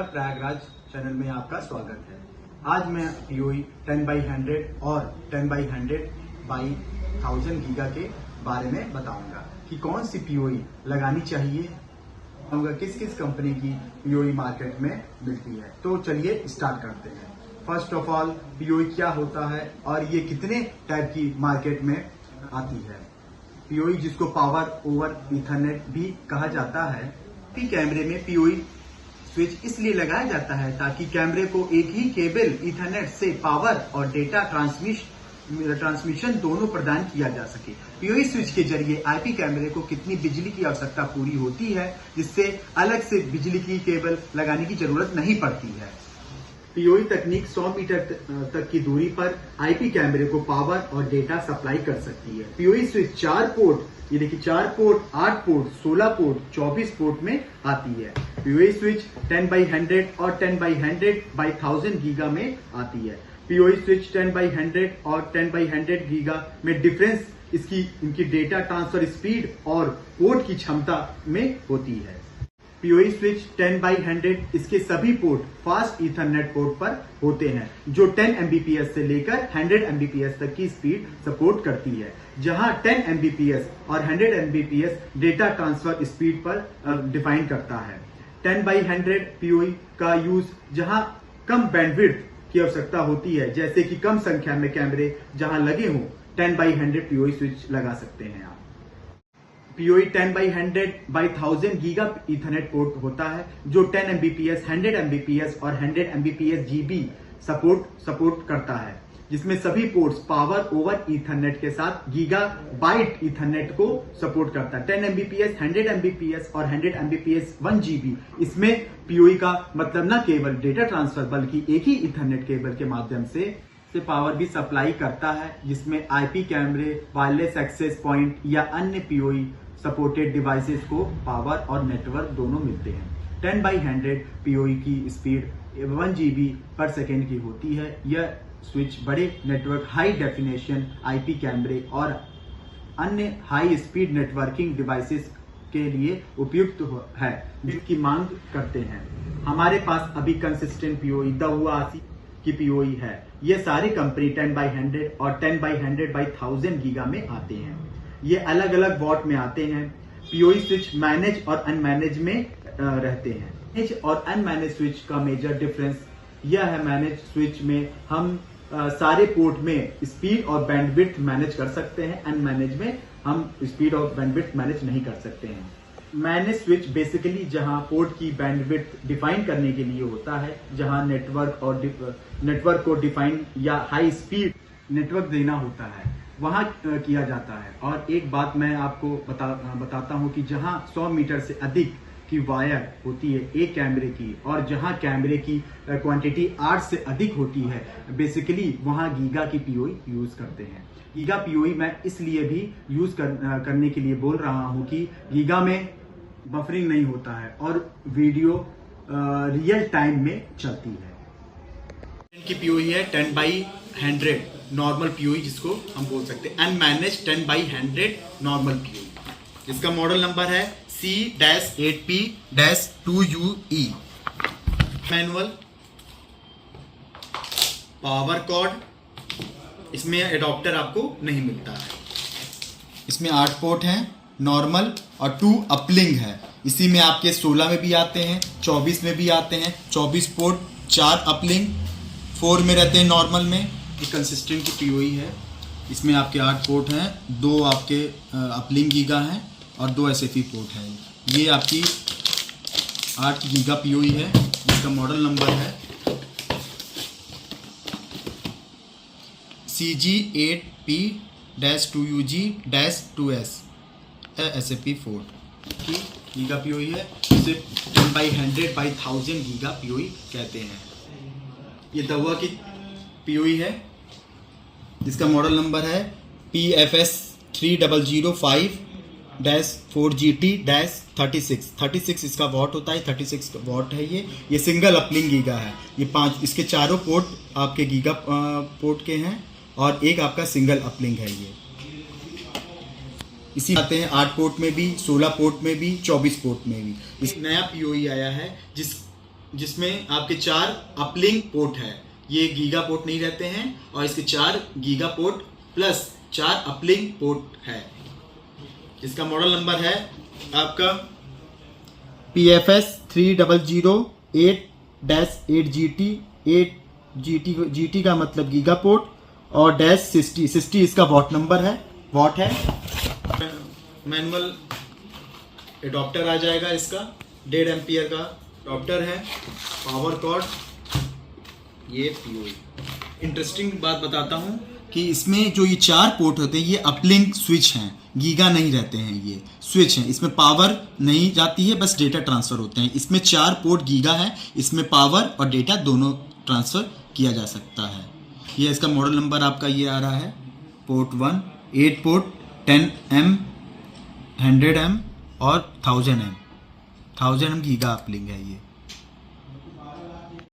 Prayagraj channel में आपका स्वागत है। आज मैं पीओई 10x100 और 10x100 बाई 1000 गीगा के बारे में बताऊंगा कि कौन सी पीओई लगानी चाहिए, किस किस कंपनी की पीओई मार्केट में मिलती है। तो चलिए स्टार्ट करते हैं। फर्स्ट ऑफ ऑल, पीओई क्या होता है और ये कितने टाइप की मार्केट में आती है। पीओई, जिसको पावर ओवर ईथरनेट भी कहा जाता है, कैमरे में पीओई स्विच इसलिए लगाया जाता है ताकि कैमरे को एक ही केबल ईथरनेट से पावर और डेटा ट्रांसमिशन दोनों प्रदान किया जा सके। पीओई स्विच के जरिए आईपी कैमरे को कितनी बिजली की आवश्यकता पूरी होती है, जिससे अलग से बिजली की केबल लगाने की जरूरत नहीं पड़ती है। पीओई तकनीक 100 मीटर तक की दूरी पर आईपी कैमरे को पावर और डेटा सप्लाई कर सकती है। पीओई स्विच 4 पोर्ट, ये देखिए 4 पोर्ट, 8 पोर्ट, 16 पोर्ट, 24 पोर्ट में आती है। पीओई स्विच 10x100 और 10x100 बाई 1000 गीगा में आती है। पीओई स्विच 10x100 और 10x100 गीगा में डिफरेंस इनकी डेटा ट्रांसफर स्पीड और पोर्ट की क्षमता में होती है। पीओई स्विच 10x100 इसके सभी पोर्ट फास्ट ईथरनेट पोर्ट पर होते हैं, जो 10 Mbps से लेकर 100 Mbps तक की स्पीड सपोर्ट करती है। जहां 10 Mbps और 100 Mbps डेटा ट्रांसफर स्पीड पर डिफाइन करता है। 10x100 पीओई का यूज जहां कम बैंडविड्थ की आवश्यकता होती है, जैसे कि कम संख्या में कैमरे जहां लगे हों, 10x100 पीओई स्विच लगा सकते हैं आप। PoE 10x100 by 1000 giga Ethernet port होता है, जो 10 Mbps, 100 Mbps और 100 Mbps GB सपोर्ट करता है, जिसमें सभी पोर्ट्स पावर ओवर ईथरनेट के साथ गीगा बाइट ईथरनेट को सपोर्ट करता है। 10 Mbps, 100 Mbps और 100 Mbps 1 GB। इसमें पीओई का मतलब न केवल डेटा ट्रांसफर बल्कि एक ही ईथरनेट केबल के माध्यम से पावर भी सप्लाई करता है, जिसमें आईपी कैमरे, वायरलेस एक्सेस पॉइंट या अन्य पीओई सपोर्टेड डिवाइसेस को पावर और नेटवर्क दोनों मिलते हैं। 10x100 पीओई की स्पीड 1 GB पर सेकेंड की होती है। यह स्विच बड़े नेटवर्क, हाई डेफिनेशन आईपी कैमरे और अन्य हाई स्पीड नेटवर्किंग डिवाइसेस के लिए उपयुक्त है, जिसकी मांग करते हैं। हमारे पास अभी कंसिस्टेंट पीओई दहुआसी की पीओई है। ये सारी कंपनी 10x100 और 10x100 बाई 1000 गीगा में आते हैं। ये अलग अलग वॉट में आते हैं। पीओई स्विच मैनेज और अनमैनेज में रहते हैं। मैनेज और अनमैनेज स्विच का मेजर डिफरेंस यह है, मैनेज स्विच में हम सारे पोर्ट में स्पीड और बैंडविड्थ मैनेज कर सकते हैं, अनमैनेज में हम स्पीड और बैंडविड्थ मैनेज नहीं कर सकते हैं। मैनेज स्विच बेसिकली जहां पोर्ट की बैंडविड्थ डिफाइन करने के लिए होता है, जहां नेटवर्क को डिफाइन या हाई स्पीड नेटवर्क देना होता है, वहां किया जाता है। और एक बात मैं आपको बताता हूं कि जहां 100 मीटर से अधिक की वायर होती है एक कैमरे की, और जहां कैमरे की क्वांटिटी 8 से अधिक होती है, बेसिकली वहां गीगा की पीओई यूज करते हैं। गीगा पीओई मैं इसलिए भी यूज करने के लिए बोल रहा हूं कि गीगा में बफरिंग नहीं होता है और वीडियो रियल टाइम में चलती है। इनकी पीओई है 10x100 नॉर्मल पीओई, जिसको हम बोल सकते हैं अनमैनेज 10x100 नॉर्मल पीओई। इसका मॉडल नंबर है C-8P-2UE। मैनुअल, पावर कॉर्ड, इसमें एडॉप्टर आपको नहीं मिलता है। इसमें 8 पोर्ट हैं नॉर्मल और 2 अपलिंग है। इसी में आपके 16 में भी आते हैं, 24 में भी आते हैं। 24 पोर्ट, 4 अपलिंग, 4 में रहते हैं नॉर्मल में। ये कंसिस्टेंट की पीओई है। इसमें आपके 8 पोर्ट हैं, 2 आपके अपलिंग गीगा हैं और 2 SFE पोर्ट हैं। ये आपकी 8 गीगा पीओई है, जिसका मॉडल नंबर है CG8P-2UG-2S SFE 4 की गीगा पीओई है। इसे 10x100 बाई 1000 गीगा पीओई कहते हैं। ये दहुआ की पीओई है, जिसका मॉडल नंबर है PFS 3005-4GT-36। 36 इसका वॉट होता है, 36 वॉट है। ये सिंगल अपलिंग गीगा है। ये 5, इसके चारों पोर्ट आपके गीगा पोर्ट के हैं और एक आपका सिंगल अपलिंग है। ये इसी आते हैं 8 पोर्ट में भी, 16 पोर्ट में भी, 24 पोर्ट में भी। इस नया पीओई आया है जिसमें आपके 4 अपलिंक पोर्ट है। ये गीगा पोर्ट नहीं रहते हैं और इसके 4 giga port plus 4 uplink port है। इसका मॉडल नंबर है आपका PFS 3008-8GT। 8GT का मतलब गीगा पोर्ट और -60 इसका वॉट नंबर है, वॉट है। मैनुअल एडॉप्टर आ जाएगा, इसका 1.5 एम्पियर का एडॉप्टर है। पावर कॉर्ड, ये POE। इंटरेस्टिंग बात बताता हूँ कि इसमें जो ये 4 पोर्ट होते हैं ये अपलिंक स्विच हैं, गीगा नहीं रहते हैं, ये स्विच हैं। इसमें पावर नहीं जाती है, बस डेटा ट्रांसफ़र होते हैं। इसमें 4 पोर्ट गीगा है, इसमें पावर और डेटा दोनों ट्रांसफ़र किया जा सकता है। ये इसका मॉडल नंबर आपका ये आ रहा है, पोर्ट 1, 8 पोर्ट, 10M, 100M और 1000M गीगा अपलिंक है ये।